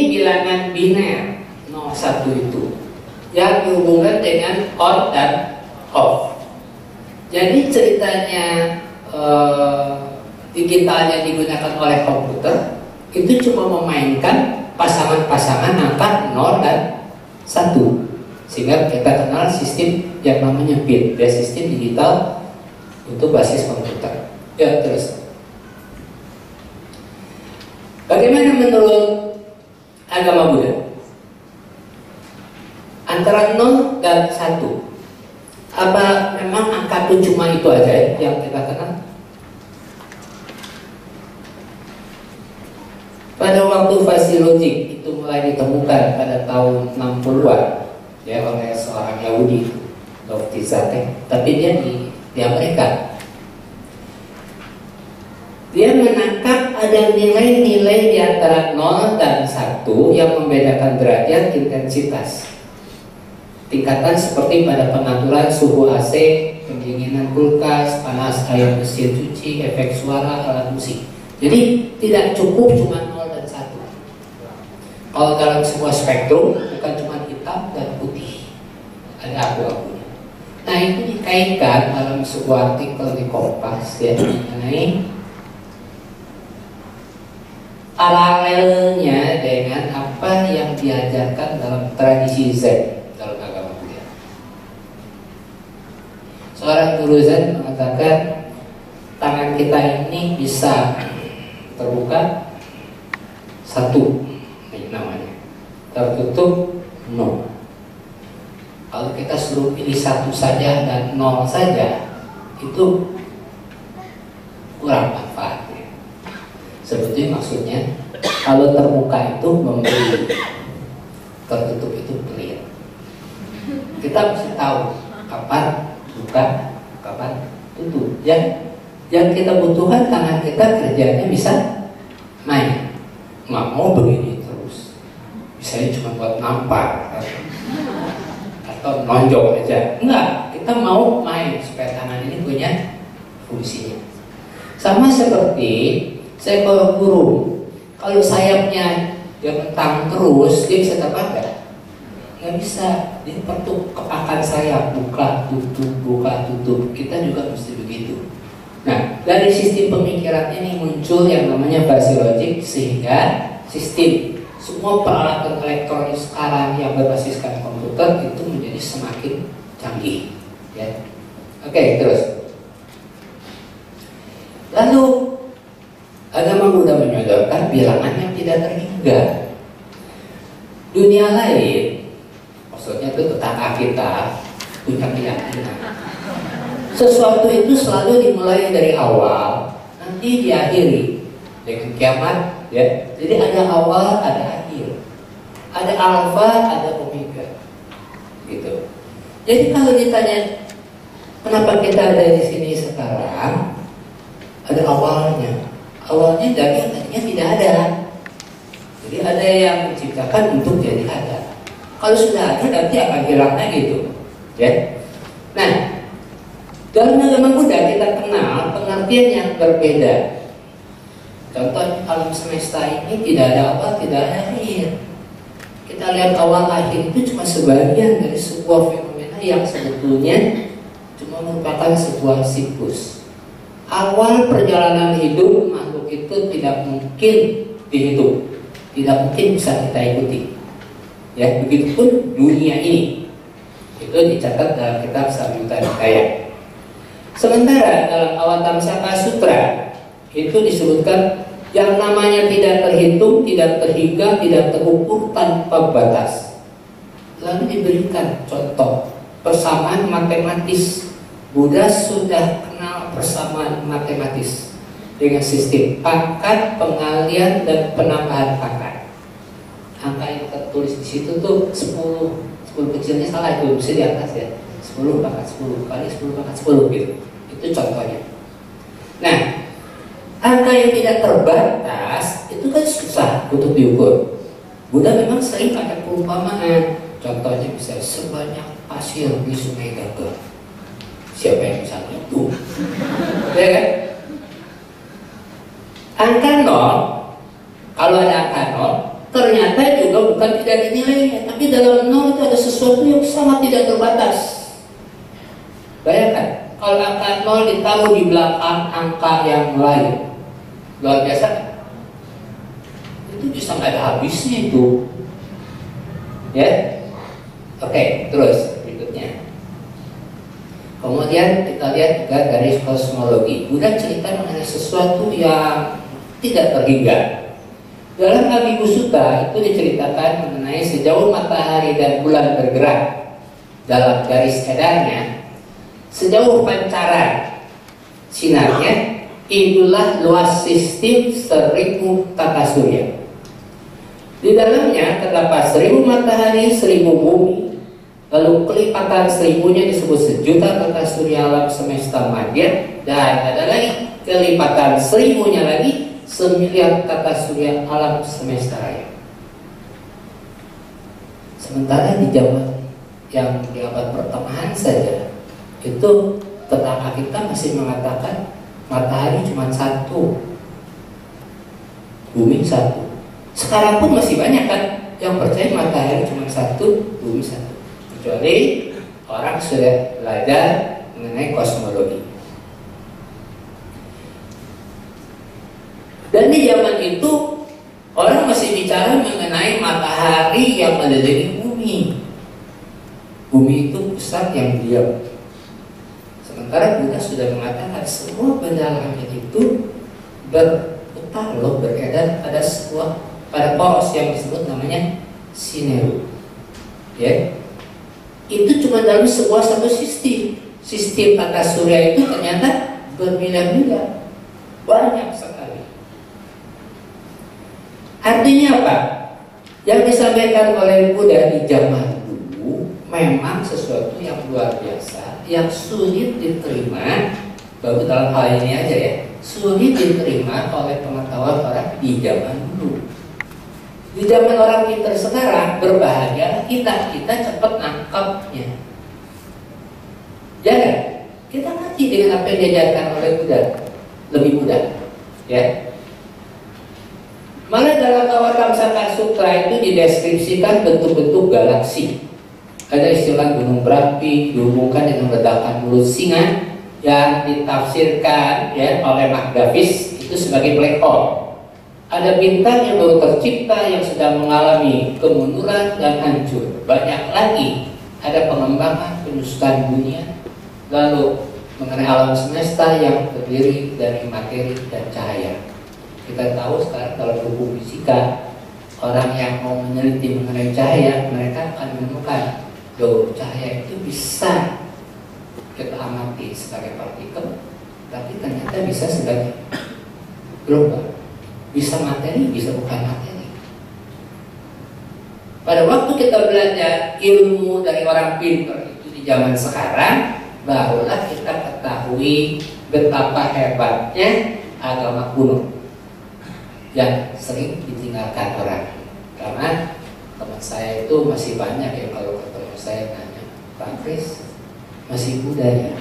bilangan biner 0, 1 itu yang dihubungkan dengan on dan off. Jadi ceritanya digital yang digunakan oleh komputer itu cuma memainkan pasangan-pasangan angka 0 dan 1, sehingga kita kenal sistem yang namanya bit, ya, sistem digital untuk basis komputer. Ya, terus bagaimana menurut agama Buddha? Antara 0 dan 1, apa memang angka itu cuma itu aja yang kita kenal? Pada waktu fasilogik itu mulai ditemukan pada tahun 60-an ya oleh seorang Yahudi, Dr. Zate, tapi dia di Amerika. Dia menangkap ada nilai-nilai di antara 0 dan 1 yang membedakan derajat intensitas. Tingkatan seperti pada pengaturan suhu AC, pendinginan kulkas, panas air mesin cuci, efek suara, alat musik. Jadi tidak cukup cuma 0 dan 1. Kalau dalam sebuah spektrum bukan cuma hitam dan putih, ada abu-abunya. Nah, itu dikaitkan dalam sebuah artikel di Kompas ya mengenai paralelnya dengan apa yang diajarkan dalam tradisi Zen dalam agama Buddha. Seorang guru Zen mengatakan tangan kita ini bisa terbuka 1, ini namanya, tertutup 0. Kalau kita suruh pilih 1 saja dan 0 saja, itu kurang manfaatnya. Sebetulnya maksudnya kalau terbuka itu memberi, tertutup itu clear. Kita mesti tahu kapan buka, kapan tutup. Yang kita butuhkan tangan kita kerjanya bisa main, nggak mau begini terus. Misalnya cuma buat nampar atau nonjok aja. Enggak, kita mau main supaya tangan ini punya fungsinya. Sama seperti seekor burung, kalau sayapnya dia mentang terus, dia bisa terbang nggak? Nggak bisa. Dia perlu kepakan sayap, buka tutup, buka tutup. Kita juga mesti begitu. Nah, dari sistem pemikiran ini muncul yang namanya fasilogik, sehingga sistem semua peralatan elektronik sekarang yang berbasiskan komputer itu menjadi semakin canggih. Ya. Oke, terus. Lalu agama Buddha menyodorkan bilangan yang tidak terhingga. Dunia lain, maksudnya itu tetangga kita, punya keyakinan. Sesuatu itu selalu dimulai dari awal, nanti diakhiri dengan kiamat. Ya, jadi ada awal, ada akhir, ada alfa, ada omega, gitu. Jadi kalau ditanya kenapa kita ada di sini sekarang, ada awalnya. Awalnya dari yang tadinya tidak ada. Jadi ada yang menciptakan untuk jadi ada. Kalau sudah ada nanti akan hilangnya gitu. Ya. Nah, dalam agama Buddha kita kenal pengertian yang berbeda. Contoh alam semesta ini tidak ada awal, tidak ada akhir. Kita lihat awal akhir itu cuma sebagian dari sebuah fenomena yang sebetulnya cuma merupakan sebuah siklus. Awal perjalanan hidup makhluk itu tidak mungkin dihitung, tidak mungkin bisa kita ikuti. Ya, begitupun dunia ini. Itu dicatat dalam kitab Samyutta Nikaya. Sementara dalam Avatamsaka Sutra itu disebutkan yang namanya tidak terhitung, tidak terhingga, tidak terukur tanpa batas. Lalu diberikan contoh persamaan matematis. Buddha sudah kenal persamaan matematis dengan sistem pangkat, pengalian, dan penambahan pangkat. Angka yang tertulis di situ tuh 10 kecilnya salah, itu bisa di atas ya, 10 pangkat 10 kali 10 pangkat 10 gitu. Itu contohnya. Nah, angka yang tidak terbatas itu kan susah untuk diukur. Buddha memang sering pakai perumpamaan. Contohnya bisa sebanyak pasir di Sungai Gaga. Siapa yang bisa ngitung? Ya kan? Angka 0, kalau ada angka 0, ternyata juga bukan tidak dinilainya, tapi dalam nol itu ada sesuatu yang sangat tidak terbatas. Bayangkan, kalau angka nol ditaruh di belakang angka yang lain, luar biasa kan? Itu bisa nggak ada habisnya itu, ya. Oke, terus berikutnya. Kemudian kita lihat juga dari kosmologi. Buddha cerita mengenai sesuatu yang tidak terhingga. Dalam Abhidhamma Sutta itu diceritakan mengenai sejauh matahari dan bulan bergerak dalam garis edarnya, sejauh pancaran sinarnya, itulah luas sistem 1000 tata surya. Di dalamnya terdapat 1000 matahari, 1000 bumi, lalu kelipatan 1000-nya disebut 1.000.000 tata surya alam semesta madya, dan ada lagi kelipatan 1000-nya lagi 1.000.000 tata surya alam semesta raya. Sementara di zaman yang di abad pertengahan saja, itu tetangga kita masih mengatakan matahari cuma satu, bumi satu. Sekarang pun masih banyak kan yang percaya matahari cuma satu, bumi satu. Kecuali orang sudah belajar mengenai kosmologi. Dan di zaman itu orang masih bicara mengenai matahari yang mengelilingi bumi. Bumi itu pusat yang diam. Sementara Buddha sudah mengatakan semua benda langit itu berputar loh, beredar pada poros yang disebut namanya sineru. Ya, itu cuma dalam sebuah satu sistem. Sistem tata surya itu ternyata bermiliar-miliar, banyak sekali. Artinya apa? Yang disampaikan oleh Buddha di zaman dulu memang sesuatu yang luar biasa, yang sulit diterima, baru dalam hal ini aja ya, sulit diterima oleh pengetahuan orang di zaman dulu. Di zaman orang pintar sekarang, berbahagia kita cepat nangkapnya. Jangan kita ngaji dengan apa yang diajarkan oleh Buddha lebih mudah, ya. Malah dalam Avatamsaka Sutra itu dideskripsikan bentuk-bentuk galaksi. Ada istilah gunung berapi dihubungkan dengan ledakan mulut singa yang ditafsirkan ya oleh McDavis itu sebagai black hole. Ada bintang yang baru tercipta yang sedang mengalami kemunduran dan hancur. Banyak lagi ada pengembangan penyusutan dunia. Lalu mengenai alam semesta yang terdiri dari materi dan cahaya. Kita tahu sekarang kalau hukum fisika, orang yang mau meneliti mengenai cahaya, mereka akan menemukan loh, cahaya itu bisa kita amati sebagai partikel, tapi ternyata bisa sebagai gelombang, bisa materi, bisa bukan materi. Pada waktu kita belajar ilmu dari orang pintar itu di zaman sekarang, barulah kita ketahui betapa hebatnya agama kuno yang sering ditinggalkan orang. Karena teman saya itu masih banyak yang kalau ketemu saya nanya, Pak Kris masih muda ya?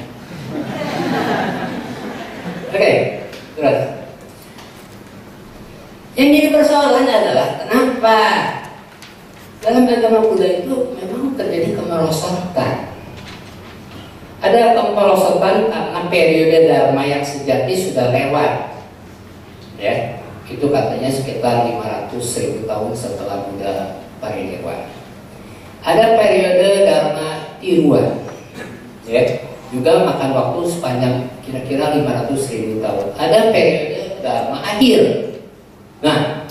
Oke, terus yang jadi persoalan adalah kenapa dalam agama Buddha itu memang terjadi kemerosotan. Ada kemerosotan karena periode dharma yang sejati sudah lewat, ya. Itu katanya sekitar 500.000 tahun setelah Buddha parinirwana. Ada periode dharma tiruan, ya, juga makan waktu sepanjang kira-kira 500.000 tahun. Ada periode dharma akhir. Nah,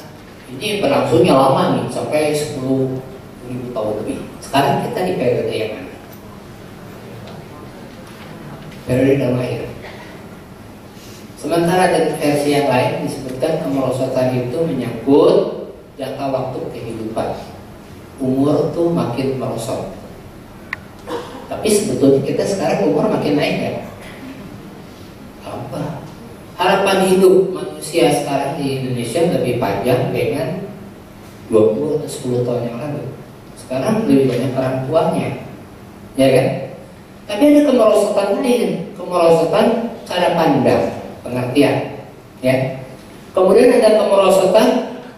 ini berlangsungnya lama nih, sampai 10.000 tahun lebih. Sekarang kita di periode yang mana? Periode dharma akhir. Sementara dari versi yang lain disebutkan kemerosotan itu menyangkut jangka waktu kehidupan. Umur tuh makin merosot. Tapi sebetulnya kita sekarang umur makin naik ya. Apa? Harapan hidup manusia sekarang di Indonesia lebih panjang dengan 20 atau 10 tahun yang lalu. Sekarang lebih banyak orang tuanya, ya kan? Tapi ada kemerosotan lain, kemerosotan cara pandang, pengertian, ya. Kemudian ada kemerosotan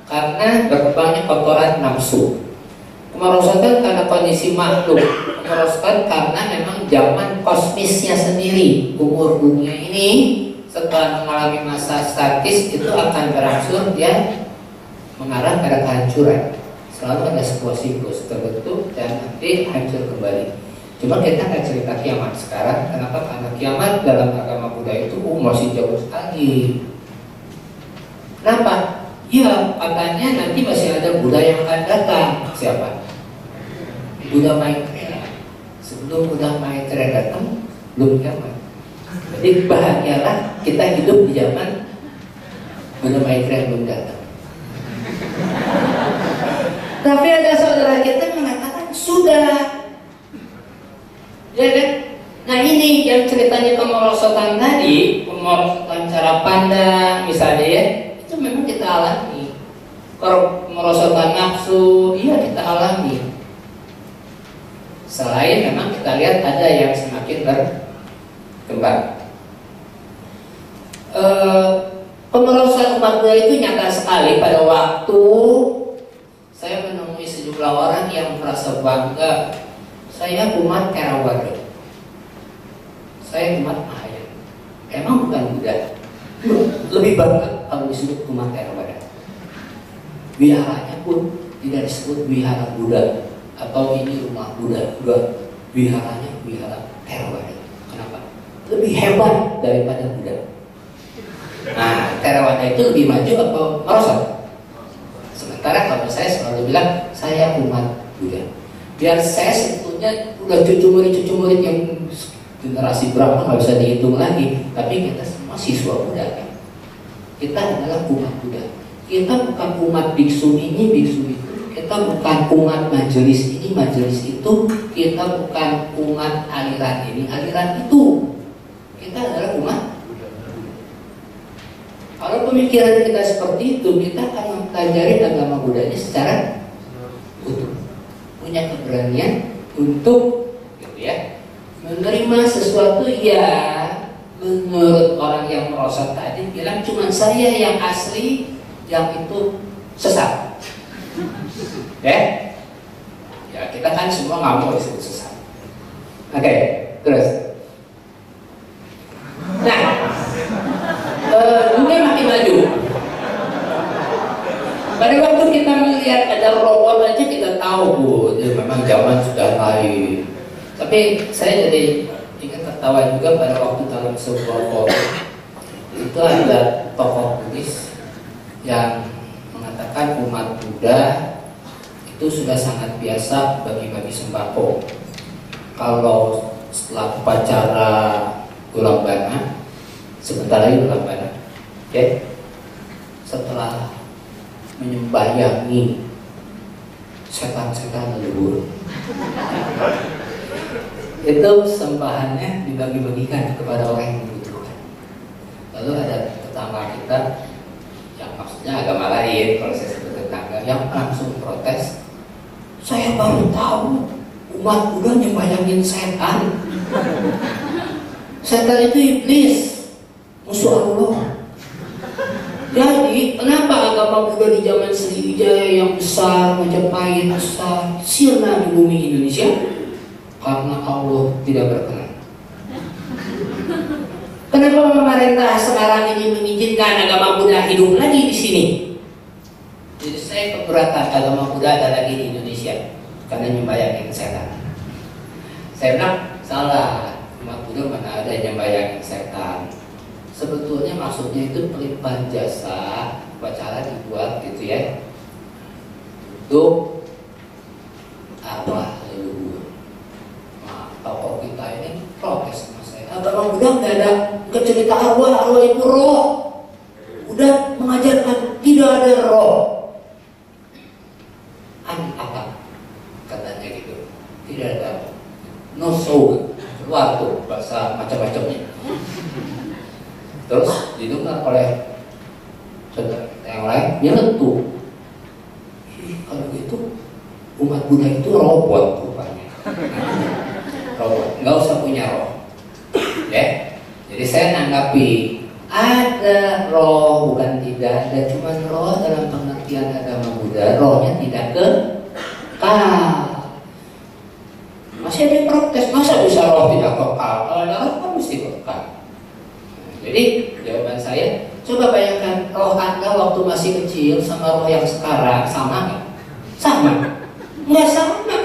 karena berkembangnya kotoran nafsu. Kemerosotan karena kondisi makhluk. Kemerosotan karena memang zaman kosmisnya sendiri. Umur dunia ini setelah mengalami masa statis itu akan berangsur dia mengarah pada kehancuran. Selalu ada sebuah siklus terbentuk dan nanti hancur kembali. Cuma kita nggak cerita kiamat sekarang. Kenapa? Karena kiamat dalam agama Buddha itu masih jauh sekali. Kenapa? Ya, katanya nanti masih ada Buddha yang akan datang. Siapa? Buddha Maitreya. Sebelum Buddha Maitreya datang, belum kiamat. Jadi bahagialah kita hidup di zaman Buddha Maitreya belum datang. Tapi ada saudara kita yang mengatakan sudah. Ya kan? Nah ini yang ceritanya kemerosotan tadi, kemerosotan cara pandang misalnya ya, itu memang kita alami. Kemerosotan nafsu, iya kita alami. Selain memang kita lihat ada yang semakin berkembang. Kemerosotan umat Buddha itu nyata sekali pada waktu saya menemui sejumlah orang yang merasa bangga. Saya umat Theravada. Saya umat Mahayana. Emang bukan Buddha. Lebih bangga kalau disebut umat Theravada. Wiharanya pun tidak disebut wihara Buddha atau ini rumah Buddha. Wiharanya wihara Theravada. Kenapa? Lebih hebat daripada Buddha. Nah, Theravada itu lebih maju atau merosot? Sementara kalau saya selalu bilang saya umat Buddha. Biar saya sebetulnya udah cucu murid yang generasi berapa nggak bisa dihitung lagi. Tapi kita semua siswa Buddha kan. Kita adalah umat Buddha. Kita bukan umat biksu ini, biksu itu. Kita bukan umat majelis ini, majelis itu. Kita bukan umat aliran ini, aliran itu. Kita adalah umat. Kalau pemikiran kita seperti itu, kita akan mempelajari agama Buddhanya secara utuh. Punya keberanian untuk gitu ya, menerima sesuatu ya menurut orang yang merosot tadi bilang cuma saya yang asli, yang itu sesat. Ya kita kan semua nggak mau disebut sesat. Oke, terus. Nah, dunia makin maju. Pada waktu kita melihat ada robot aja kita tahu Bu, memang zaman sudah lain. Tapi saya jadi ingin tertawa juga pada waktu dalam sebuah forum itu ada tokoh Buddhis yang mengatakan umat Buddha itu sudah sangat biasa bagi-bagi sembako. Kalau setelah upacara Ulambana, sebentar lagi Ulambana, okay? Setelah menyembayangi setan-setan leluhur, itu sembahannya dibagi-bagikan kepada orang yang membutuhkan. Lalu ada tetangga kita yang maksudnya agama lain, kalau saya sebut tetangga, yang langsung protes. Saya baru tahu umat Buddha nyembayangin setan. Setan itu iblis, musuh Allah. Jadi kenapa agama Buddha di zaman Sriwijaya yang besar, Majapahit besar, sirna di bumi Indonesia? Karena Allah tidak berkenan. Kenapa pemerintah sekarang ini mengizinkan agama Buddha hidup lagi di sini? Jadi saya keberatan agama Buddha ada lagi di Indonesia karena nyembayangin setan. Saya bilang salah, umat Buddha mana ada nyembayangin setan. Sebetulnya maksudnya itu pelimpahan jasa upacara dibuat gitu ya untuk arwah leluhur. Nah, tokoh kita ini protes sama saya. Agama Buddha nggak cerita arwah itu roh. Udah mengajarkan tidak ada roh. Apa katanya gitu? Tidak ada no soul. Keluar tuh bahasa macam-macamnya. Terus didengar oleh saudara yang lain, dia lentur. Kalau gitu umat Buddha itu robot rupanya. Robot, nggak usah punya roh. Ya, jadi saya nanggapi ada roh, bukan tidak ada, cuman roh dalam pengertian agama Buddha, rohnya tidak kekal. Masih ada yang protes, masa bisa roh tidak kekal? Kalau ada roh kan mesti kekal. Jadi jawaban saya, coba bayangkan roh Anda waktu masih kecil sama roh yang sekarang sama nggak? Sama? Nggak sama.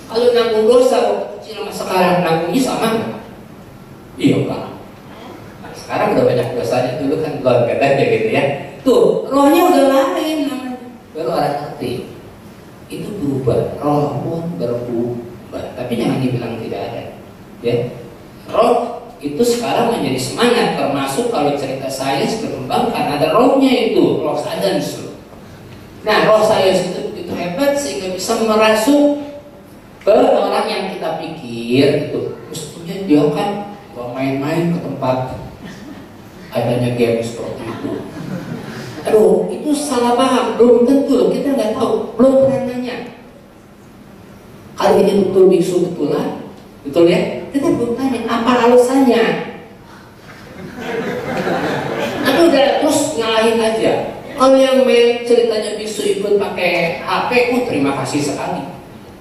Kalau nanggung dosa waktu kecil sama sekarang nanggungnya sama nggak? Iya Pak. Nah, sekarang udah banyak dosanya, dulu kan belum katanya gitu ya. Tuh, rohnya udah lain namanya. Baru orang ngerti. Itu berubah, roh pun berubah. Tapi jangan dibilang tidak ada. Ya, roh itu sekarang menjadi semangat, termasuk kalau cerita sains berkembang karena ada rohnya itu, roh sadans. Nah, roh sains itu begitu hebat sehingga bisa merasuk ke orang yang kita pikir itu mestinya dia kan main-main ke tempat adanya game seperti itu. Aduh, itu salah paham, belum tentu, kita nggak tahu, belum pernah nanya. Kalau ini betul biksu betulan, betul ya? Kita belum tanya apa alasannya. Tapi udah terus nyalahin aja. Kalau yang main ceritanya biksu ikut pakai HP, terima kasih sekali.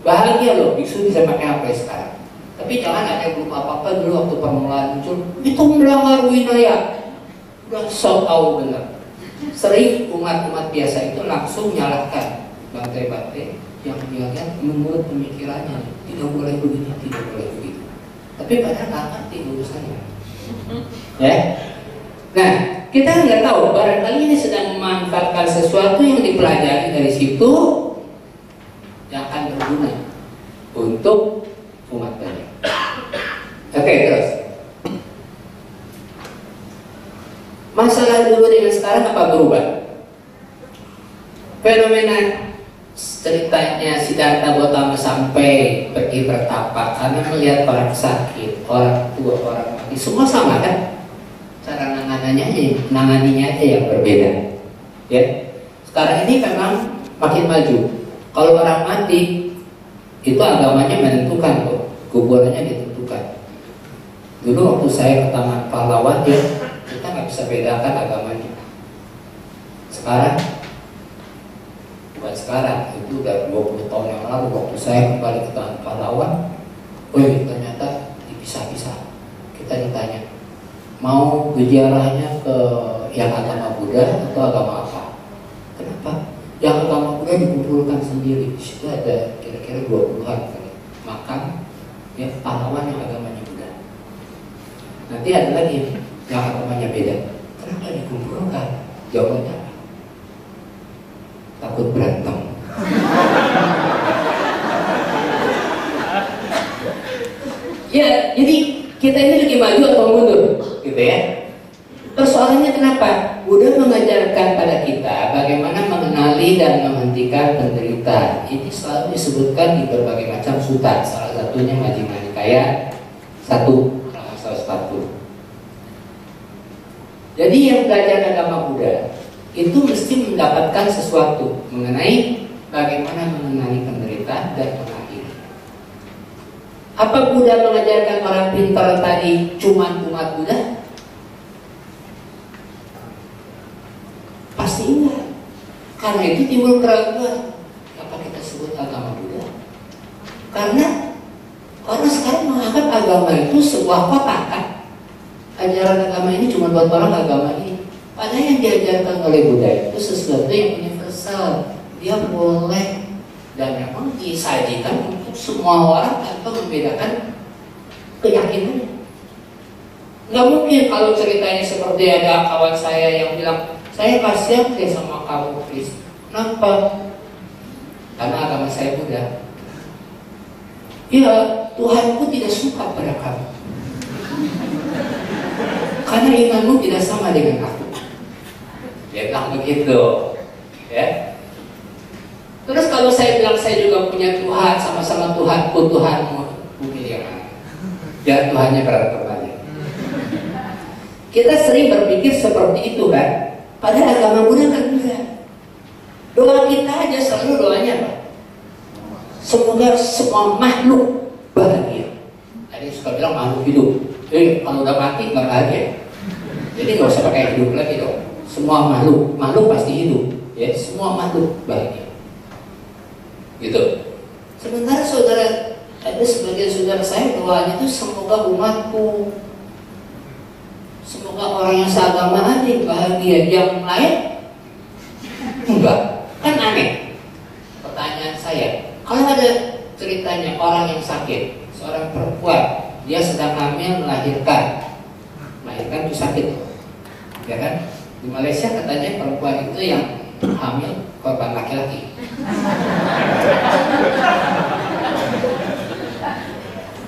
Bahagia loh, biksu bisa pakai HP sekarang. Tapi jangan ada grup apa-apa dulu waktu permulaan muncul, itu melanggar winaya. Udah so tahu bener. Sering umat-umat biasa itu langsung menyalahkan bangkai-bangkai yang dia lihat menurut pemikirannya tidak boleh begini, tidak boleh begitu. Tapi padahal nggak ngerti urusannya. Ya. Nah, kita nggak tahu. Barangkali ini sedang memanfaatkan sesuatu yang dipelajari dari situ yang akan berguna untuk umat banyak. Oke, terus. Masalah dulu dengan sekarang apa berubah? Fenomena ceritanya Siddhartha Gautama sampai pergi bertapa karena melihat orang sakit, orang tua, orang mati, semua sama kan? Cara nanganinya aja yang berbeda. Ya. Sekarang ini memang makin maju. Kalau orang mati itu agamanya menentukan kok, kuburannya ditentukan. Dulu waktu saya ke Taman Pahlawan ya, kita nggak bisa bedakan agamanya. Sekarang, bukan sekarang, itu udah 20 tahun yang lalu waktu saya kembali ke Taman Pahlawan, ternyata dipisah-pisah. Kita ditanya, mau berziarahnya ke yang agama Buddha atau agama apa? Kenapa? Yang agama Buddha dikumpulkan sendiri. Di situ ada kira-kira 20-an kali makam ya pahlawan yang agamanya Buddha. Nanti ada lagi yang agamanya beda. Kenapa dikumpulkan? Jawabannya apa? Takut berantem. Ya, jadi kita ini lagi maju atau mundur, gitu ya. Persoalannya kenapa? Buddha mengajarkan pada kita bagaimana mengenali dan menghentikan penderitaan. Ini selalu disebutkan di berbagai macam sutta. Salah satunya Majjhima Nikaya 1 140. Jadi yang belajar agama Buddha itu mesti mendapatkan sesuatu mengenai bagaimana mengenali penderitaan dan mengakhiri. Apa Buddha mengajarkan orang pintar tadi cuma umat Buddha? Pasti enggak. Karena itu timbul keraguan. Apa kita sebut agama Buddha? Karena orang sekarang menganggap agama itu sebuah kotakan. Ajaran agama ini cuma buat orang agama ini. Padahal yang diajarkan oleh Buddha itu sesuatu yang universal. Dia boleh dan memang disajikan untuk semua orang tanpa membedakan keyakinannya. Nggak mungkin kalau ceritanya seperti ada kawan saya yang bilang, saya kasihan deh sama kamu, Chris. Kenapa? Karena agama saya Buddha. Ya, Tuhanku tidak suka pada kamu. Karena imanmu tidak sama dengan aku. Dia bilang begitu. Ya. Terus kalau saya bilang saya juga punya Tuhan, sama-sama Tuhanku, Tuhanmu, bumi yang mana? Ya, Tuhannya berantem aja. Kita sering berpikir seperti itu kan? Padahal agama Buddha kan enggak. Doa kita aja selalu doanya apa? Semoga semua makhluk bahagia. Ada yang suka bilang makhluk hidup. Kalau udah mati nggak bahagia. Jadi nggak usah pakai hidup lagi dong. Semua makhluk pasti hidup, ya. Semua makhluk bahagia. Gitu. Sementara saudara, ada sebagian saudara saya doanya itu semoga umatku, semoga orang yang seagama adik bahagia, yang lain enggak. Kan aneh. Pertanyaan saya, kalau ada ceritanya orang yang sakit, seorang perempuan, dia sedang hamil melahirkan itu sakit, ya kan? Di Malaysia katanya perempuan itu yang hamil korban laki-laki.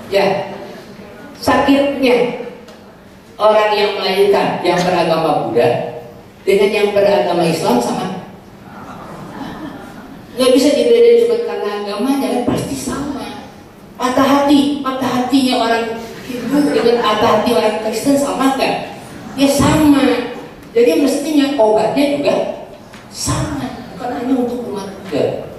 Ya, sakitnya orang yang melahirkan yang beragama Buddha dengan yang beragama Islam sama. Nggak bisa dibedain cuma karena agamanya, kan pasti sama. Patah hatinya orang Hindu dengan patah hati orang Kristen sama kan? Ya sama. Jadi mestinya obatnya juga sama, bukan hanya untuk umat Buddha.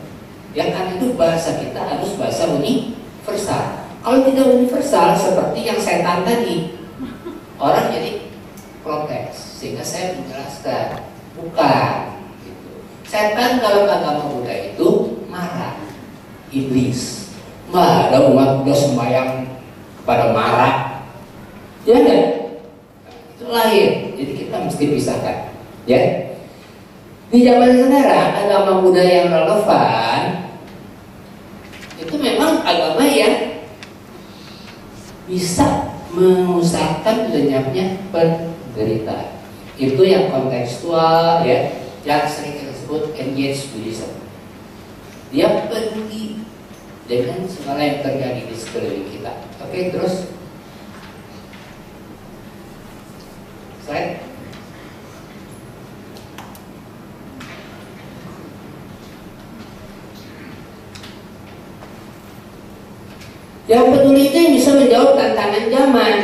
Ya karena itu bahasa kita harus bahasa universal. Kalau tidak universal seperti yang setan tadi, orang jadi protes. Sehingga saya menjelaskan, bukan. Setan dalam agama Buddha itu marah, iblis. Ada umat Buddha sembahyang pada marah, ya kan? Itu lahir. Jadi kita mesti pisahkan, ya. Di zaman sekarang agama Buddha yang relevan itu memang agama yang bisa mengusahakan lenyapnya penderitaan. Itu yang kontekstual, ya, yang sering kita sebut engage Buddhism. Dia peduli dengan segala yang terjadi di sekeliling kita. Oke, terus slide. Yang peduli itu yang bisa menjawab tantangan zaman.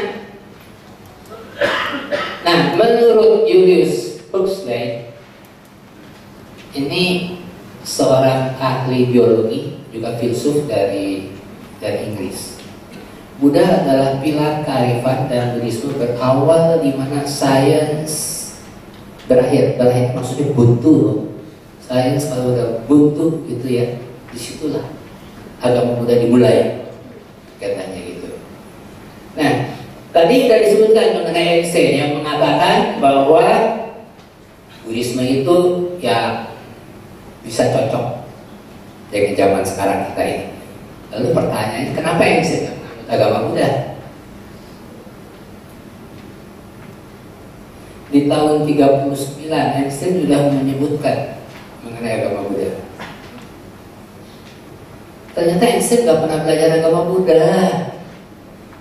Nah, menurut Julius Huxley, ini seorang ahli biologi, juga filsuf dari Inggris. Buddha adalah pilar kearifan dan Buddhisme berawal di mana sains berakhir maksudnya buntu. Sains kalau udah buntu gitu ya, disitulah agama Buddha dimulai, katanya gitu. Nah, tadi sudah disebutkan mengenai Einstein yang mengatakan bahwa Buddhisme itu ya bisa cocok dengan zaman sekarang kita ini. Lalu pertanyaannya, kenapa Einstein menganut agama Buddha? Di tahun 39 Einstein sudah menyebutkan mengenai agama Buddha. Ternyata Einstein gak pernah belajar agama Buddha.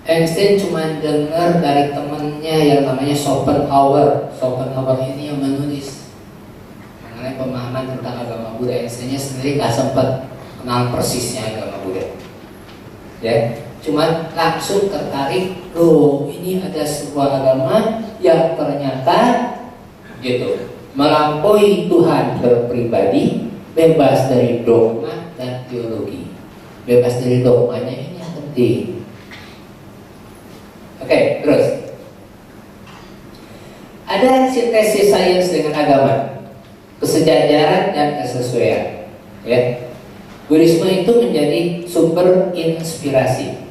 Einstein cuma dengar dari temannya yang namanya Schopenhauer. Schopenhauer ini yang menulis mengenai pemahaman tentang agama Buddha. Einsteinnya sendiri gak sempat kenal persisnya agama Buddha, ya, cuma langsung tertarik. Loh, ini ada sebuah agama yang ternyata gitu melampaui Tuhan berpribadi, bebas dari dogma dan teologi. Bebas dari dogmanya ini yang penting. Oke, terus ada sintesis sains dengan agama, kesejajaran dan kesesuaian, ya. Buddhisme itu menjadi sumber inspirasi.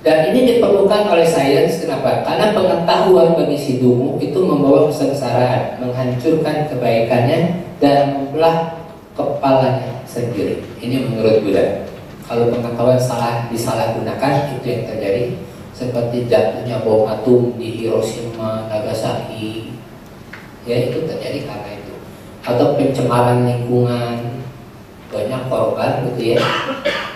Dan ini diperlukan oleh sains. Kenapa? Karena pengetahuan bagi si dungu itu membawa kesengsaraan, menghancurkan kebaikannya dan membelah kepalanya sendiri. Ini menurut Buddha. Kalau pengetahuan salah disalahgunakan, itu yang terjadi. Seperti jatuhnya bom atom di Hiroshima, Nagasaki, ya, itu terjadi karena itu. Atau pencemaran lingkungan, banyak korban gitu ya.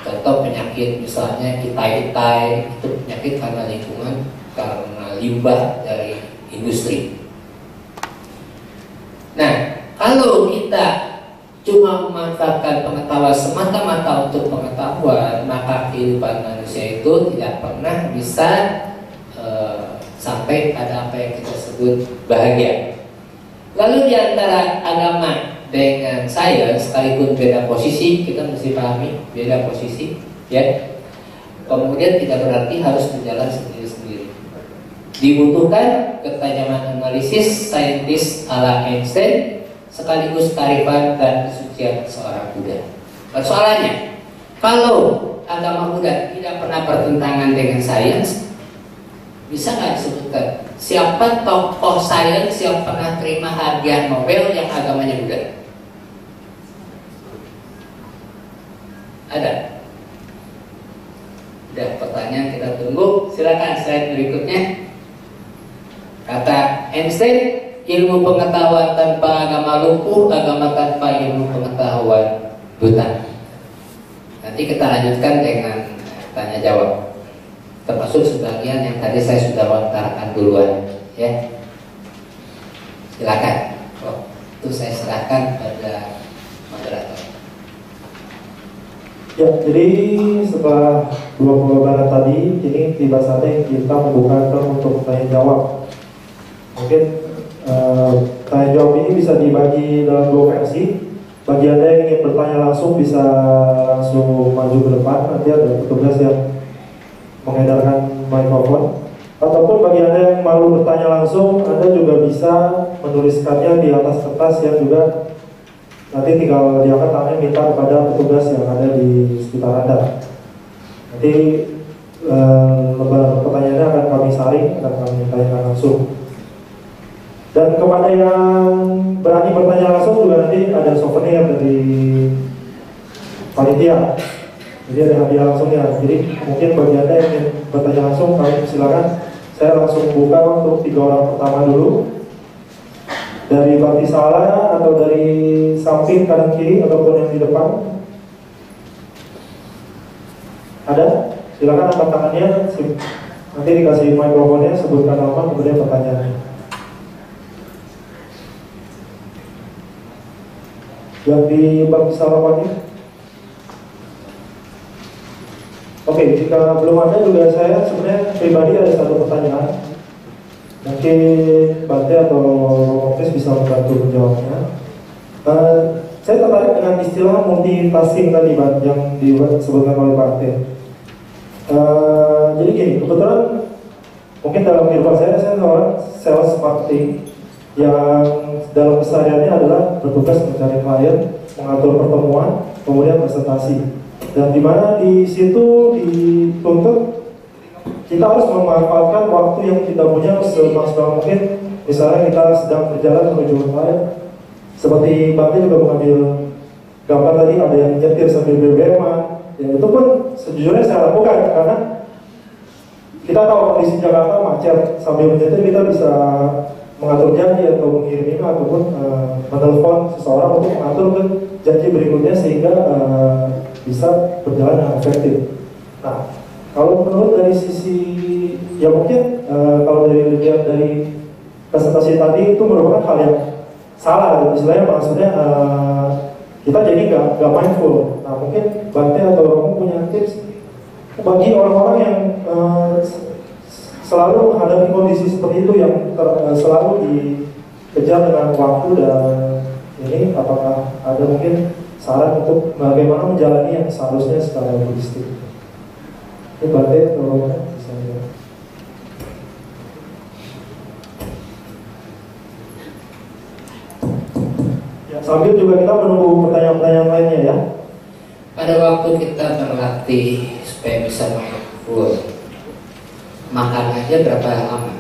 Contoh penyakit misalnya itai-itai, itu penyakit karena lingkungan, karena limbah dari industri. Nah, kalau kita cuma memanfaatkan pengetahuan semata-mata untuk pengetahuan, maka kehidupan manusia itu tidak pernah bisa sampai pada apa yang kita sebut bahagia. Lalu di antara agama dengan sains, sekalipun beda posisi, kita mesti pahami beda posisi, ya. Kemudian tidak berarti harus berjalan sendiri-sendiri. Di Dibutuhkan ketajaman analisis saintis ala Einstein sekaligus kearifan dan kesucian seorang Buddha. Persoalannya, kalau agama Buddha tidak pernah bertentangan dengan sains, bisa nggak disebutkan siapa tokoh sains yang pernah terima hadiah Nobel yang agamanya Buddha? Ada? Udah, pertanyaan kita tunggu. Silakan slide berikutnya. Kata Einstein, ilmu pengetahuan tanpa agama lumpuh, agama tanpa ilmu pengetahuan buta. Nanti kita lanjutkan dengan tanya jawab, termasuk sebagian yang tadi saya sudah lontarkan duluan, ya. Silakan. Itu saya serahkan pada moderator. Ya, jadi setelah dua pembahasan tadi, ini tiba saatnya kita membuka untuk tanya jawab. Mungkin tanya jawab ini bisa dibagi dalam dua versi. Bagi Anda yang ingin bertanya langsung bisa langsung maju ke depan, nanti ada petugas yang mengedarkan mikrofon. Ataupun bagi Anda yang malu bertanya langsung, Anda juga bisa menuliskannya di atas kertas yang juga nanti tinggal diangkat tangannya minta kepada petugas yang ada di sekitar Anda. Nanti lembar pertanyaannya akan kami saring, akan kami tanyakan langsung. Dan kepada yang berani bertanya langsung juga nanti ada souvenir dari panitia. Jadi ada hadiah langsungnya. Jadi mungkin bagi Anda yang ingin bertanya langsung, kami silakan. Saya langsung buka untuk 3 orang pertama dulu. Dari bangki salah atau dari samping kanan kiri ataupun yang di depan. Ada? Silakan angkat tangannya. Nanti dikasih mikrofonnya, sebutkan nama kemudian pertanyaannya. Yang di bangki salah Pak. Oke, jika belum ada juga saya sebenarnya pribadi ada satu pertanyaan. Mungkin Bante atau Office bisa membantu menjawabnya. Saya tertarik dengan istilah multitasking tadi Bante yang disebutkan oleh Bante. Jadi gini, kebetulan mungkin dalam kehidupan saya seorang sales marketing yang dalam kesehariannya adalah bertugas mencari klien, mengatur pertemuan, kemudian presentasi. Dan di mana di situ dituntut kita harus memanfaatkan waktu yang kita punya semaksimal mungkin. Misalnya kita sedang berjalan menuju klien, seperti Bante juga mengambil gambar tadi, ada yang nyetir sambil BBM-an. Ya itu pun sejujurnya saya lakukan karena kita tahu kondisi Jakarta macet, sambil menyetir kita bisa mengatur janji atau mengirim email ataupun menelpon seseorang untuk mengatur ke janji berikutnya sehingga bisa berjalan dengan efektif. Nah, kalau menurut dari sisi ya mungkin kalau dilihat dari presentasi tadi itu merupakan hal yang salah. Istilahnya maksudnya kita jadi nggak mindful. Nah, mungkin Bante atau Romo punya tips bagi orang-orang yang selalu menghadapi kondisi seperti itu yang selalu dikejar dengan waktu dan ini, apakah ada mungkin saran untuk bagaimana menjalani yang seharusnya secara holistik? Ini Bante atau Romo bisa jawab. Ya, sambil juga kita menunggu pertanyaan-pertanyaan lainnya ya. Pada waktu kita berlatih supaya bisa mindful, makan aja berapa lama?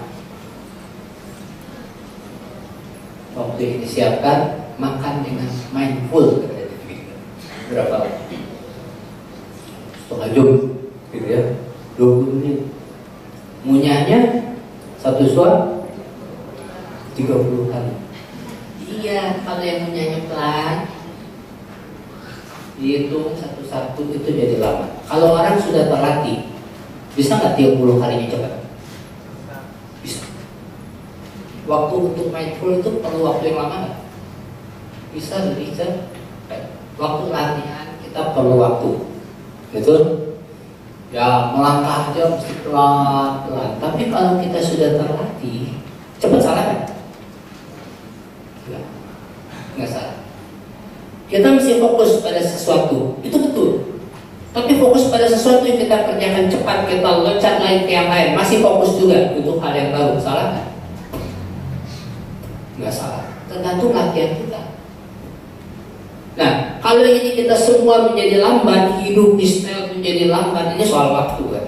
Waktu yang disiapkan makan dengan mindful berapa lama? Setengah jam, gitu ya, 20 menit. Munyahnya satu suap 30 kali. Iya, kalau yang munyahnya pelan, dihitung satu-satu itu jadi lama. Kalau orang sudah terlatih, bisa nggak 30 kalinya cepat? Bisa. Waktu untuk mindful itu perlu waktu yang lama nggak? Bisa, bisa. Waktu latihan kita perlu waktu, betul? Ya melangkah aja mesti pelan-pelan. Tapi kalau kita sudah terlatih, cepat salah kan? Nggak salah. Kita mesti fokus pada sesuatu, itu betul. Tapi fokus pada ada sesuatu yang kita kerjakan cepat, kita loncat lain ke yang lain, masih fokus juga untuk hal yang baru, salah nggak? Nggak salah, tergantung latihan kita. Nah, kalau ini kita semua menjadi lambat, hidup di style menjadi lambat, ini soal waktu kan?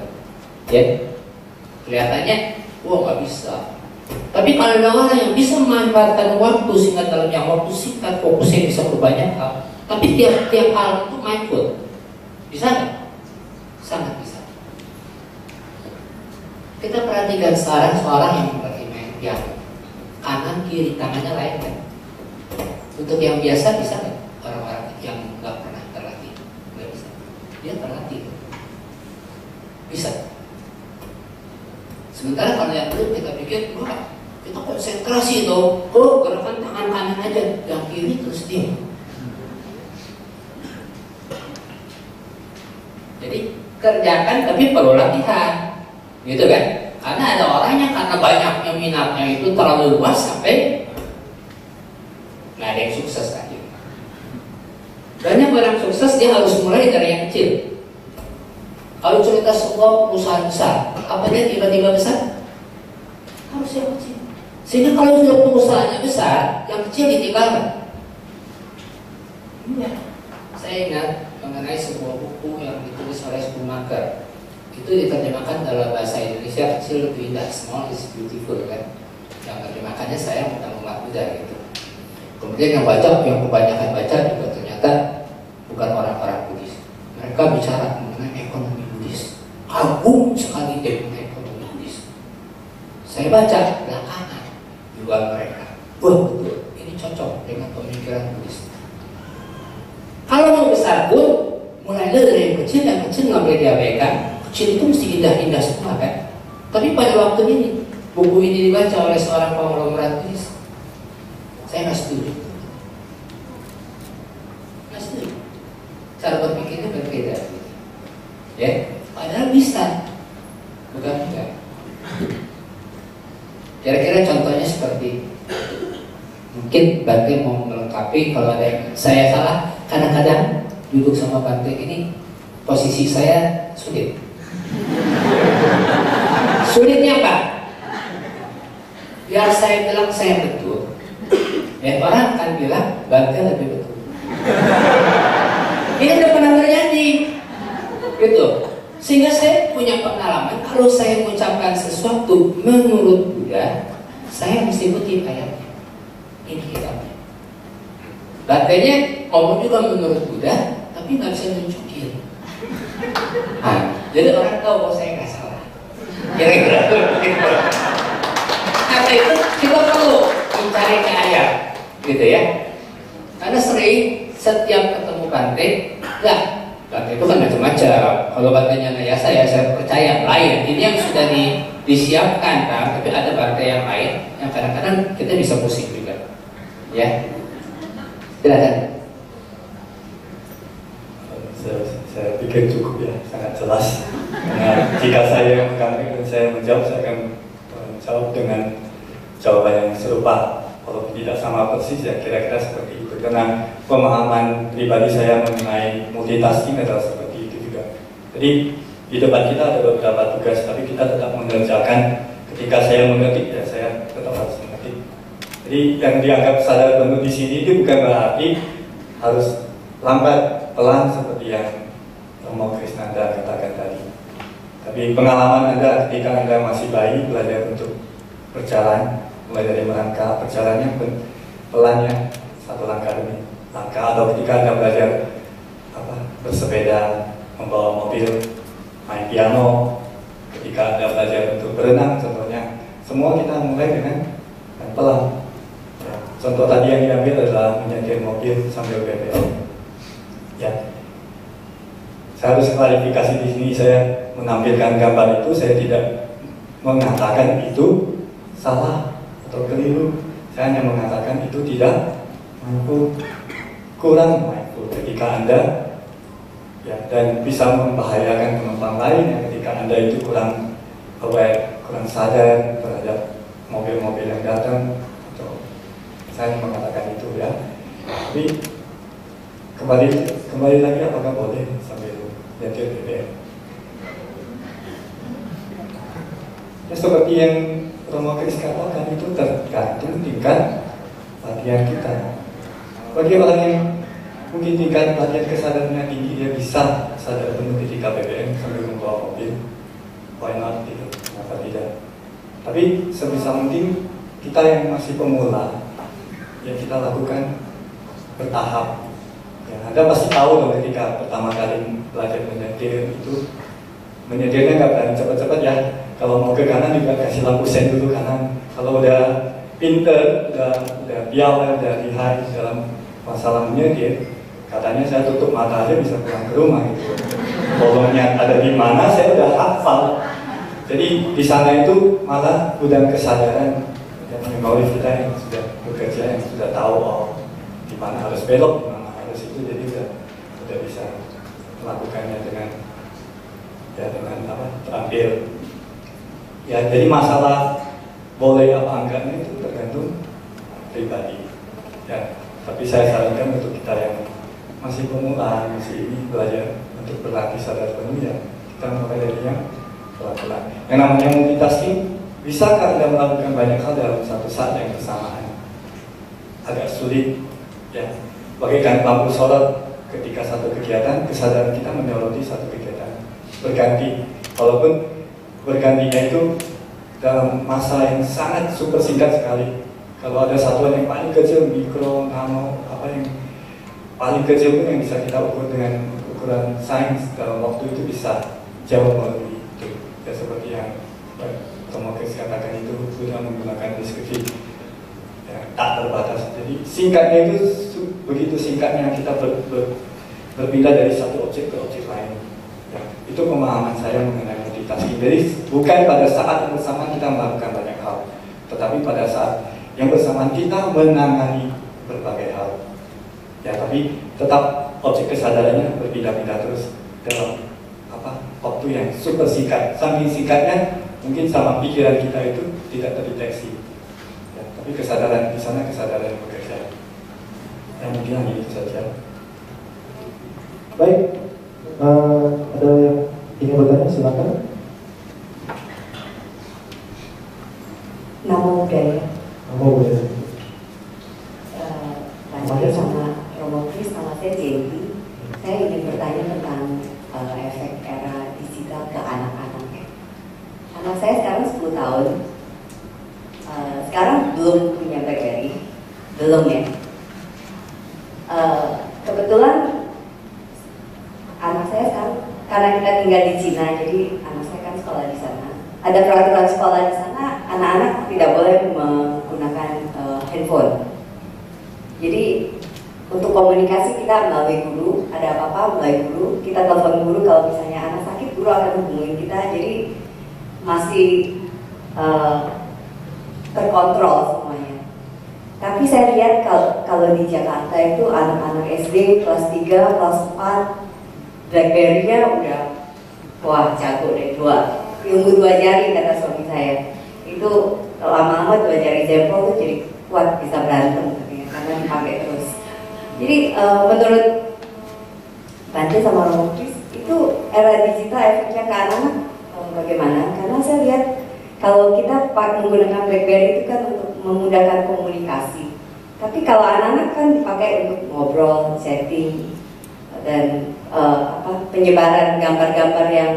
Ya, kelihatannya, wah nggak bisa. Tapi kalau ada orang yang bisa memanfaatkan waktu sehingga dalam yang waktu singkat fokusnya bisa berbanyak hal, tapi tiap hal itu mindful, bisa nggak? Sangat bisa. Kita perhatikan sekarang seorang yang memakai main piano, kanan kiri tangannya lain kan? Untuk yang biasa bisa nggak? Orang-orang yang nggak pernah terlatih nggak bisa. Dia terlatih, bisa. Sementara kalau yang belum kita pikir, wah kita konsentrasi dong, gerakan tangan kanan aja, yang kiri terus diam. Jadi kerjakan tapi perlu latihan, gitu kan? Karena ada orang yang karena banyaknya minatnya itu terlalu luas sampai nggak ada yang sukses lagi. Banyak orang sukses dia harus mulai dari yang kecil. Kalau cerita sebuah perusahaan besar, apa dia tiba-tiba besar? Harus yang kecil. Sehingga kalau sudah perusahaannya besar, yang kecil ditinggalkan. Saya ingat mengenai sebuah buku yang ditulis oleh Schumacher. Itu diterjemahkan dalam bahasa Indonesia, kecil lebih indah, small is beautiful kan. Yang terjemahkannya saya umat muda gitu. Kemudian yang baca, yang kebanyakan baca juga ternyata bukan orang-orang Buddhis. Mereka bicara mengenai ekonomi Buddhis. Kagum sekali dengan ekonomi Buddhis. Saya baca belakangan juga mereka. Wah betul, ini cocok dengan pemikiran Buddhis. Kalau mau besar pun, mulai dari yang kecil nggak boleh diabaikan. Kecil itu mesti indah-indah semua kan. Tapi pada waktu ini, buku ini dibaca oleh seorang konglomerat Buddhis. Saya nggak setuju. Nggak setuju. Cara berpikirnya berbeda. Ya, padahal bisa. Bukan enggak. Kira-kira contohnya seperti mungkin Bante mau melengkapi kalau ada yang saya salah. Kadang-kadang duduk sama Bante ini posisi saya sulit. Sulitnya apa? Biar saya bilang saya betul, ya orang akan bilang Bante lebih betul. Ini udah pernah terjadi, gitu. Sehingga saya punya pengalaman kalau saya mengucapkan sesuatu menurut Buddha, saya mesti kutip ayatnya. Ini kitabnya. Bantenya ngomong juga menurut Buddha, tapi nggak bisa nunjukin. Jadi orang tahu kalau saya nggak salah. Kira-kira begitu. Karena itu kita perlu mencari ke ayat, gitu ya. Karena sering setiap ketemu Bante, Bante itu kan macam-macam. Kalau Bantenya Nayasa ya saya percaya lain. Ini yang sudah disiapkan kan, tapi ada Bante yang lain yang kadang-kadang kita bisa pusing juga. Ya, silakan. Saya pikir cukup ya, sangat jelas. Nah, jika saya yang saya menjawab, saya akan menjawab dengan jawaban yang serupa. Kalau tidak sama persis ya kira-kira seperti itu. Karena pemahaman pribadi saya mengenai multitasking adalah seperti itu juga. Jadi di depan kita ada beberapa tugas, tapi kita tetap mengerjakan. Ketika saya mengetik ya saya tetap harus mengetik. Jadi yang dianggap sadar penuh di sini itu bukan berarti harus lambat pelan seperti yang Romo Krisnanda katakan tadi. Tapi pengalaman Anda ketika Anda masih bayi belajar untuk berjalan, mulai dari merangkak berjalannya pelannya satu langkah demi langkah, atau ketika Anda belajar bersepeda, membawa mobil, main piano, ketika Anda belajar untuk berenang contohnya, semua kita mulai dengan pelan. Ya, contoh tadi yang diambil adalah menyetir mobil sambil BBM. Ya, saya harus klarifikasi di sini. Saya menampilkan gambar itu, saya tidak mengatakan itu salah atau keliru. Saya hanya mengatakan itu tidak mindful, kurang mindful ketika Anda ya, dan bisa membahayakan penumpang lain ya, ketika Anda itu kurang aware, kurang sadar terhadap mobil-mobil yang datang. Atau saya mengatakan itu ya. Tapi kembali lagi, apakah boleh sambil nyetir BBM? Ya seperti yang Romo Kris katakan, itu tergantung tingkat latihan kita. Bagi orang yang mungkin tingkat latihan kesadarannya tinggi, dia bisa sadar penuh ketika BBM sambil membawa mobil, why not gitu, kenapa tidak. Tapi sebisa mungkin kita yang masih pemula, yang kita lakukan bertahap. Ya, Anda pasti tahu dong ketika pertama kali belajar menyetir itu, menyetirnya nggak berani cepat-cepat ya. Kalau mau ke kanan juga kasih lampu sen dulu kanan. Kalau udah pinter, udah piawai, udah lihai dalam masalah menyetir, katanya saya tutup mata aja bisa pulang ke rumah gitu. Bolongnya ada di mana saya udah hafal. Jadi di sana itu malah gudang kesadaran yang memori kita yang sudah bekerja, yang sudah tahu di mana harus belok, di mana harus itu, jadi udah bisa melakukannya dengan terampil. Ya, jadi masalah boleh apa enggaknya itu tergantung pribadi. Ya, tapi saya sarankan untuk kita yang masih pemula, masih ini belajar untuk berlatih sadar penuh, ya kita mulai dari yang pelan-pelan. Yang namanya multitasking, bisakah Anda melakukan banyak hal dalam satu saat yang bersamaan? Agak sulit, ya. Bagaikan lampu sorot ketika satu kegiatan, kesadaran kita menyoroti satu kegiatan berganti. Walaupun bergantinya itu dalam masa yang sangat super singkat sekali. Kalau ada satuan yang paling kecil, mikro, nano, apa yang paling kecil pun yang bisa kita ukur dengan ukuran sains dalam waktu itu bisa jauh melebihi itu. Ya seperti yang Romo Kris katakan itu, sudah menggunakan deskripsi ya, tak terbatas. Jadi singkatnya itu begitu singkatnya kita berpindah dari satu objek ke objek lain. Ya, itu pemahaman saya mengenai multitasking. Jadi bukan pada saat yang bersamaan kita melakukan banyak hal, tetapi pada saat yang bersamaan kita menangani berbagai hal. Ya, tapi tetap objek kesadarannya berpindah-pindah terus dalam waktu yang super singkat. Saking singkatnya mungkin sama pikiran kita itu tidak terdeteksi. Ya, tapi kesadaran di sana kesadaran yang bekerja. Yang mungkin hanya itu saja. Baik, ada yang ingin bertanya, silakan. Namo Buddhaya. Namo Buddhaya. Tadi sama Romo Kris, sama saya Jenny. Saya ingin bertanya tentang efek era digital ke anak-anak. Anak saya sekarang 10 tahun. Sekarang belum punya BlackBerry, belum ya. Kebetulan anak saya sekarang, karena kita tinggal di Cina, jadi anak saya kan sekolah di sana. Ada peraturan sekolah di sana, anak-anak tidak boleh menggunakan handphone. Jadi untuk komunikasi kita melalui guru, ada apa-apa melalui guru, kita telepon guru, kalau misalnya anak sakit, guru akan hubungin kita, jadi masih terkontrol semuanya. Tapi saya lihat kalau di Jakarta itu anak-anak SD kelas 3, kelas 4, BlackBerry-nya udah wah jago deh, ilmu 2 jari kata suami saya. Itu lama-lama 2 jari jempol tuh jadi kuat, bisa berantem karena dipakai terus. Jadi menurut Bante sama Romo Kris, itu era digital efeknya ke anak-anak bagaimana? Karena saya lihat kalau kita menggunakan BlackBerry itu kan untuk memudahkan komunikasi. Tapi kalau anak-anak kan dipakai untuk ngobrol, chatting, dan penyebaran gambar-gambar yang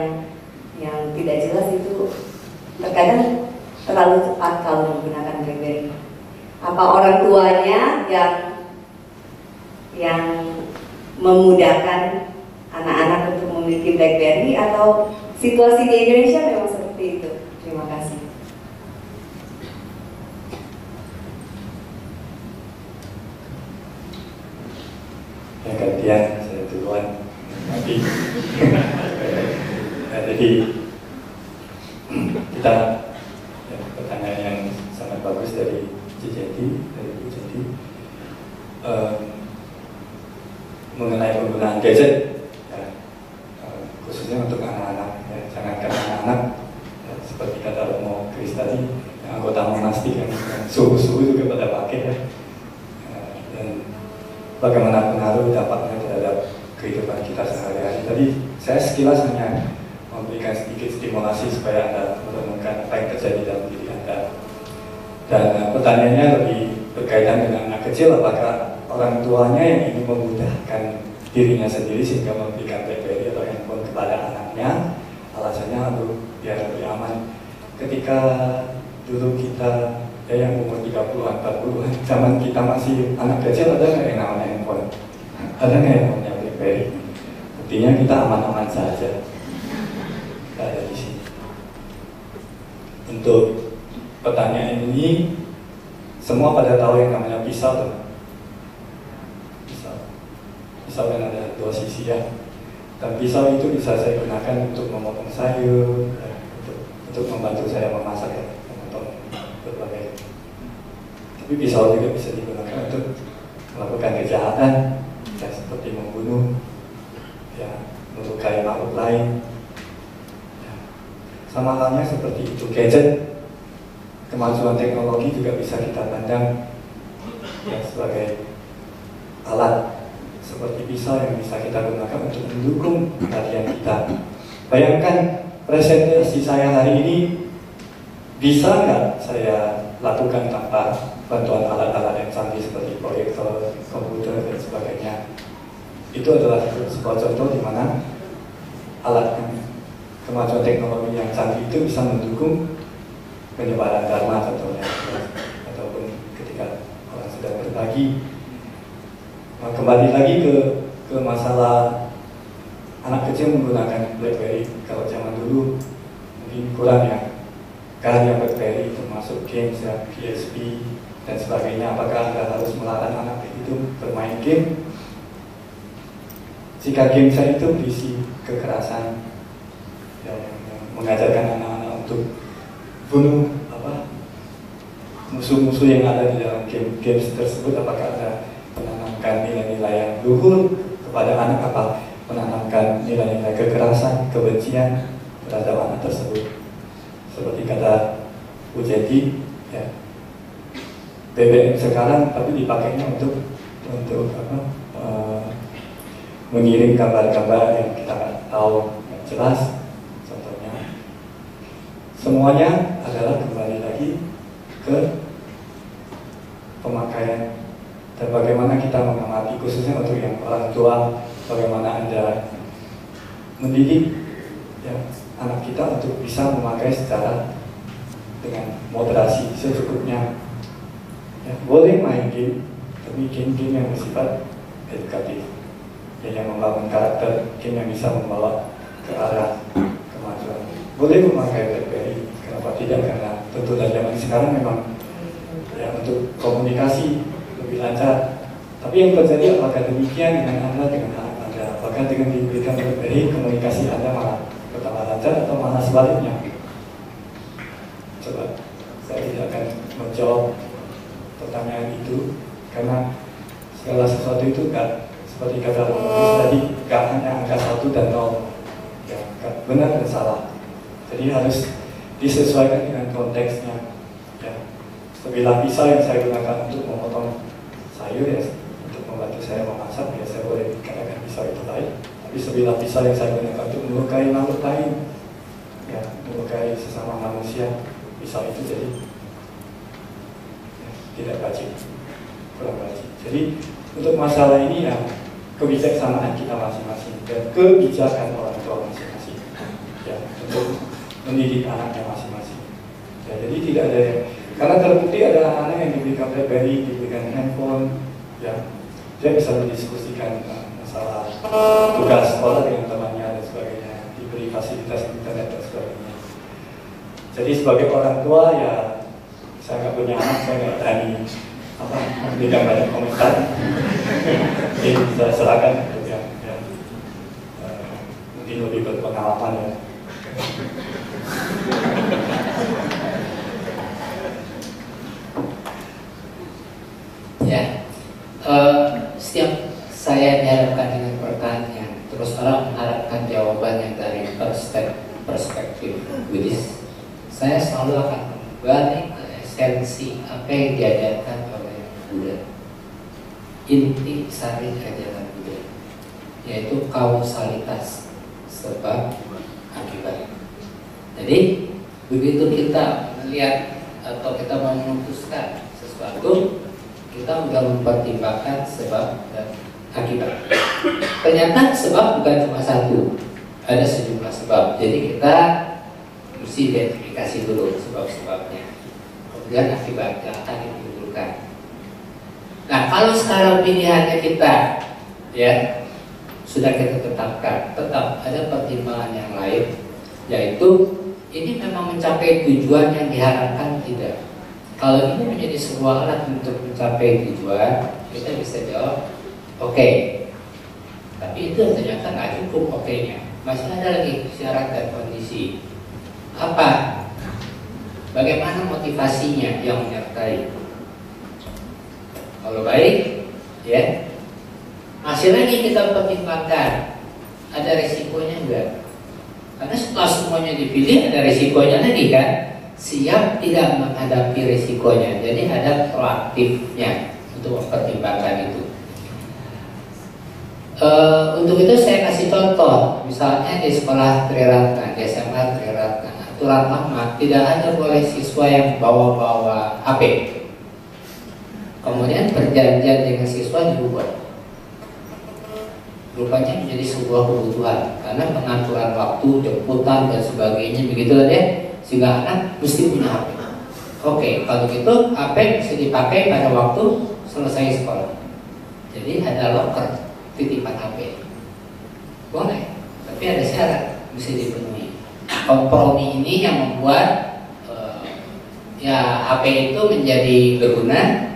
tidak jelas itu terkadang terlalu cepat kalau menggunakan BlackBerry. Apa orang tuanya yang memudahkan anak-anak untuk memiliki BlackBerry, atau situasi di Indonesia memang seperti itu? Terima kasih. Ya gantian, saya duluan nanti. Nah, jadi kita pertanyaan yang sangat bagus dari Bu Jeti mengenai penggunaan gadget, ya, khususnya untuk anak-anak. Ya, jangankan anak-anak, ya, seperti kata Romo Kris tadi, anggota monastik yang suhu-suhu juga pada pakai, ya. Dan bagaimana pengaruh dampaknya terhadap kehidupan kita sehari-hari. Tadi saya sekilas hanya memberikan sedikit stimulasi supaya Anda merenungkan apa yang terjadi dalam diri Anda. Dan pertanyaannya lebih berkaitan dengan anak kecil, apakah orang tuanya yang ingin memudahkan dirinya sendiri sehingga memberikan BlackBerry atau handphone kepada anaknya, alasannya untuk biar lebih aman. Ketika dulu kita yang umur 30-an, 40-an, zaman kita masih anak kecil, ada nggak yang namanya handphone? Ada nggak yang namanya BlackBerry? Buktinya kita aman-aman saja. Nggak ada di sini. Untuk pertanyaan ini, semua pada tahu yang namanya pisau tuh. Pisau kan ada dua sisi ya. Dan pisau itu bisa saya gunakan untuk memotong sayur, untuk membantu saya memasak ya, memotong berbagai. Tapi pisau juga bisa digunakan untuk melakukan kejahatan, ya, seperti membunuh, ya, melukai makhluk lain. Ya. Sama halnya seperti itu, gadget, kemajuan teknologi juga bisa kita pandang ya, sebagai alat seperti pisau yang bisa kita gunakan untuk mendukung latihan kita. Bayangkan presentasi saya hari ini bisa nggak saya lakukan tanpa bantuan alat-alat yang canggih seperti proyektor, komputer, dan sebagainya. Itu adalah sebuah contoh di mana alat kemajuan teknologi yang canggih itu bisa mendukung penyebaran dharma contohnya, ataupun ketika orang sedang berbagi. Nah, kembali lagi ke masalah anak kecil menggunakan BlackBerry. Kalau zaman dulu mungkin kurang ya, karena BlackBerry termasuk games ya, PSP dan sebagainya. Apakah Anda harus melarang anak itu bermain game? Jika game saya itu berisi kekerasan, ya, yang mengajarkan anak-anak untuk bunuh musuh-musuh yang ada di dalam games tersebut, apakah Anda menanamkan nilai-nilai yang luhur kepada anak, apa menanamkan nilai-nilai kekerasan, kebencian terhadap anak tersebut? Seperti kata Bu Jedi, ya, BBM sekarang tapi dipakainya untuk mengirim gambar-gambar yang kita nggak tahu yang jelas. Contohnya, semuanya adalah kembali lagi ke pemakaian dan bagaimana kita mengamati, khususnya untuk yang orang tua, bagaimana Anda mendidik ya, anak kita untuk bisa memakai secara dengan moderasi secukupnya. Ya, boleh main game, tapi game-game yang bersifat edukatif, ya, yang membangun karakter, game yang bisa membawa ke arah kemajuan. Boleh memakai BlackBerry, kenapa tidak? Karena tuntutan zaman sekarang memang ya, untuk komunikasi lebih lancar. Tapi yang terjadi apakah demikian dengan Anda, dengan anak Anda? Apakah dengan diberikan BlackBerry komunikasi Anda malah bertambah lancar atau malah sebaliknya? Coba, saya tidak akan menjawab pertanyaan itu karena segala sesuatu itu gak seperti kata tadi, gak hanya angka 1 dan 0 ya, gak benar dan salah. Jadi harus disesuaikan dengan konteksnya ya. Sebilah pisau yang saya gunakan untuk memotong sayur ya, untuk membantu saya memasak ya, saya boleh katakan pisau itu baik. Tapi sebilah pisau yang saya gunakan untuk melukai makhluk lain ya, melukai sesama manusia, pisau itu jadi ya, tidak baik, kurang baik. Jadi untuk masalah ini ya, kebijaksanaan kita masing-masing dan kebijakan orang tua masing-masing ya, untuk mendidik anaknya masing-masing ya. Jadi tidak ada yang, karena terbukti ada anak yang diberikan BlackBerry, diberikan handphone ya, dia bisa mendiskusikan masalah tugas sekolah dengan temannya dan sebagainya, diberi fasilitas internet dan sebagainya. Jadi sebagai orang tua ya, saya nggak punya anak, saya nggak berani memberikan banyak komentar. Jadi saya serahkan untuk yang mungkin lebih berpengalaman ya. Ya, setiap saya dihadapkan dengan pertanyaan, terus orang mengharapkan jawabannya dari perspektif Buddhis, saya selalu akan balik ke esensi apa yang diajarkan oleh Buddha, inti sari ajaran Buddha, yaitu kausalitas, sebab akibat. Jadi begitu kita melihat atau kita mau memutuskan sesuatu, kita sudah mempertimbangkan sebab dan akibat. Ternyata sebab bukan cuma satu, ada sejumlah sebab. Jadi kita mesti identifikasi dulu sebab-sebabnya, kemudian akibat yang akan ditimbulkan. Nah, kalau sekarang pilihannya kita, ya sudah kita tetapkan, tetap ada pertimbangan yang lain, yaitu ini memang mencapai tujuan yang diharapkan tidak. Kalau ini menjadi sebuah alat untuk mencapai tujuan, kita bisa jawab oke. Tapi itu ternyata nggak cukup oke-nya. Masih ada lagi syarat dan kondisi. Apa? Bagaimana motivasinya yang menyertai? Kalau baik, ya, masih lagi kita pertimbangkan ada resikonya enggak? Karena setelah semuanya dipilih ada resikonya lagi kan? Siap tidak menghadapi resikonya. Jadi ada proaktifnya untuk mempertimbangkan itu. Untuk itu saya kasih contoh, misalnya di sekolah Triratna, di SMA Triratna, aturan lama tidak ada boleh siswa yang bawa-bawa HP. Kemudian perjanjian dengan siswa diubah, rupanya menjadi sebuah kebutuhan karena pengaturan waktu, jemputan dan sebagainya begitu ya, sehingga anak mesti punya HP. Oke, kalau gitu HP bisa dipakai pada waktu selesai sekolah. Jadi ada locker titipan HP, boleh, tapi ada syarat bisa dipenuhi. Kompromi ini yang membuat ya HP itu menjadi berguna,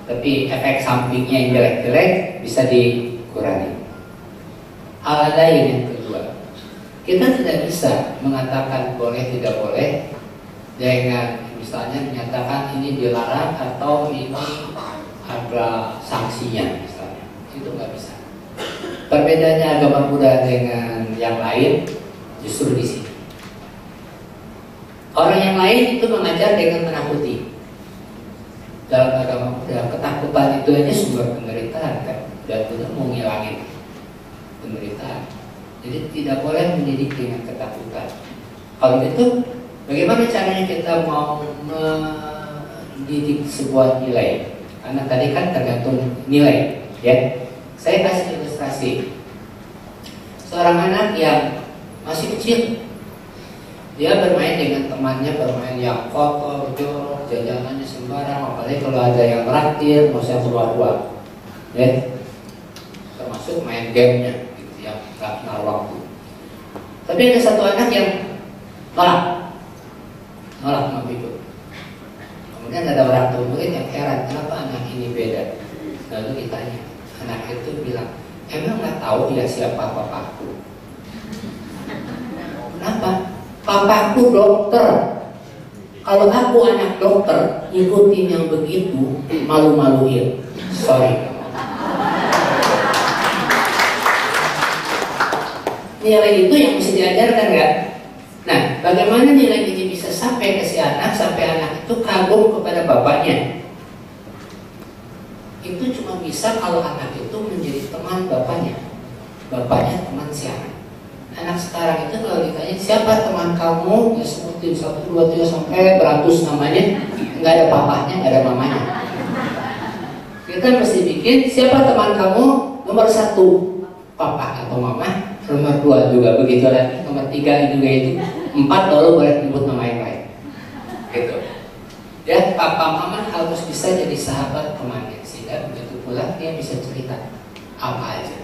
tapi efek sampingnya yang jelek-jelek bisa dikurangi. Hal lain yang kedua, kita tidak bisa mengatakan boleh tidak boleh dengan misalnya menyatakan ini dilarang atau ini ada sanksinya misalnya, itu nggak bisa. Perbedaannya agama Buddha dengan yang lain justru di sini. Orang yang lain itu mengajar dengan menakuti. Dalam agama Buddha, ketakutan itu aja sumber penderitaan kan, dan Buddha mau ngilangin penderitaan. Jadi tidak boleh mendidik dengan ketakutan. Kalau itu, bagaimana caranya kita mau mendidik sebuah nilai? Karena tadi kan tergantung nilai, ya. Saya kasih ilustrasi. Seorang anak yang masih kecil, dia bermain dengan temannya, bermain yang kotor, jorok, jajanannya sembarang, apalagi kalau ada yang traktir, mau saya keluar-keluar, ya. Termasuk main gamenya, gitu, yang nggak kenal waktu. Tapi ada satu anak yang nolak mau ikut. Kemudian ada orang tua murid yang heran, kenapa anak ini beda? Lalu ditanya, anak itu bilang, emang nggak tahu dia siapa papaku? Kenapa? Papaku dokter. Kalau aku anak dokter, ikutin yang begitu, malu-maluin. Sorry. Nilai itu yang mesti diajarkan kan? Nah, bagaimana nilai ini bisa sampai ke si anak, sampai anak itu kagum kepada bapaknya? Itu cuma bisa kalau anak itu menjadi teman bapaknya, bapaknya teman si anak. Anak sekarang itu kalau ditanya siapa teman kamu, ya sebutin 1, 2, 3 sampai beratus namanya, nggak ada papahnya, nggak ada mamanya. Kita mesti bikin siapa teman kamu nomor 1, papa atau mama, nomor 2 juga begitu lagi, nomor 3 juga itu, 4 baru boleh nyebut nama yang lain. Gitu. Ya, papa mama harus bisa jadi sahabat temannya. Begitu pula dia bisa cerita apa aja.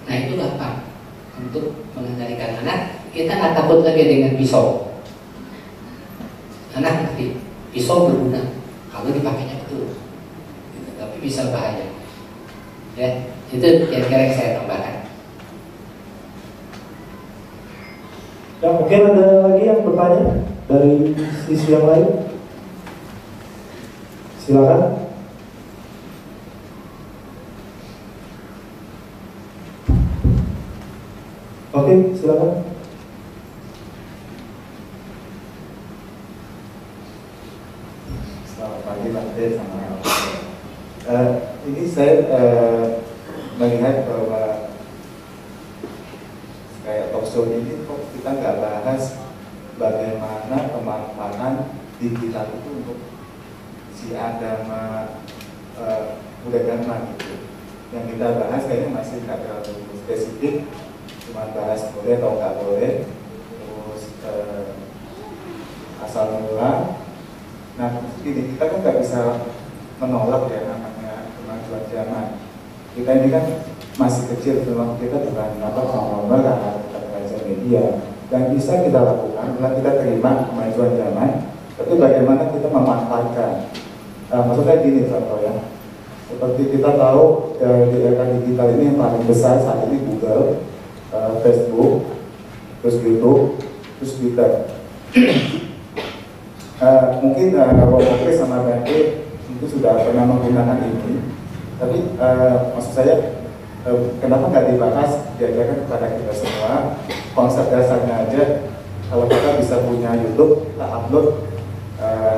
Nah itu gampang untuk mengendalikan anak. Kita nggak takut lagi dengan pisau. Anak ngerti pisau berguna kalau dipakainya betul, gitu. Tapi bisa bahaya. Ya itu kira-kira yang saya tambahkan. Ya mungkin ada lagi yang bertanya dari sisi yang lain. Silakan. Oke, silakan. Selamat pagi Pak Teh sama ini saya melihat bahwa kayak talk show ini kok kita nggak bahas bagaimana pemanfaatan digital itu untuk si agama Buddha Dharma gitu. Yang kita bahas kayaknya masih nggak terlalu spesifik, cuma bahas boleh atau nggak boleh, terus asal mula. Nah, gini, kita kan nggak bisa menolak ya namanya kemajuan zaman. Kita ini kan masih kecil, memang kita bukan pengembara, kita belajar media. Yang bisa kita lakukan adalah kita terima kemajuan zaman, tapi bagaimana kita memanfaatkan. Maksudnya gini contoh ya, seperti kita tahu di era digital ini yang paling besar saat ini Google, Facebook, terus YouTube, terus Twitter. Mungkin Romo Chris sama Bante itu sudah pernah menggunakan ini, tapi maksud saya kenapa nggak dibahas, diajarkan kepada kita semua konsep dasarnya aja. Kalau kita bisa punya YouTube, kita upload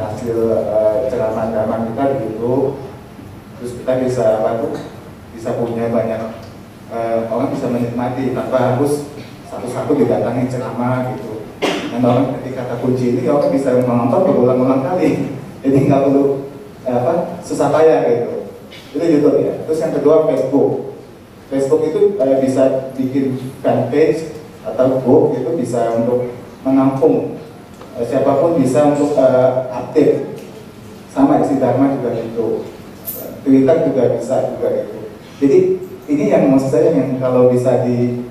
hasil ceramah agama kita di YouTube, terus kita bisa bisa punya banyak orang bisa menikmati tanpa harus satu-satu didatangi ceramah gitu. Dan orang ketika kata kunci ini orang bisa menonton berulang-ulang kali, jadi nggak perlu susah payah gitu. Itu YouTube ya. Terus yang kedua Facebook. Facebook itu bisa bikin fanpage atau book, itu bisa untuk menampung siapapun bisa untuk update. Sama isi Dharma juga gitu. Twitter juga bisa juga gitu. Jadi ini yang maksud saya yang kalau bisa di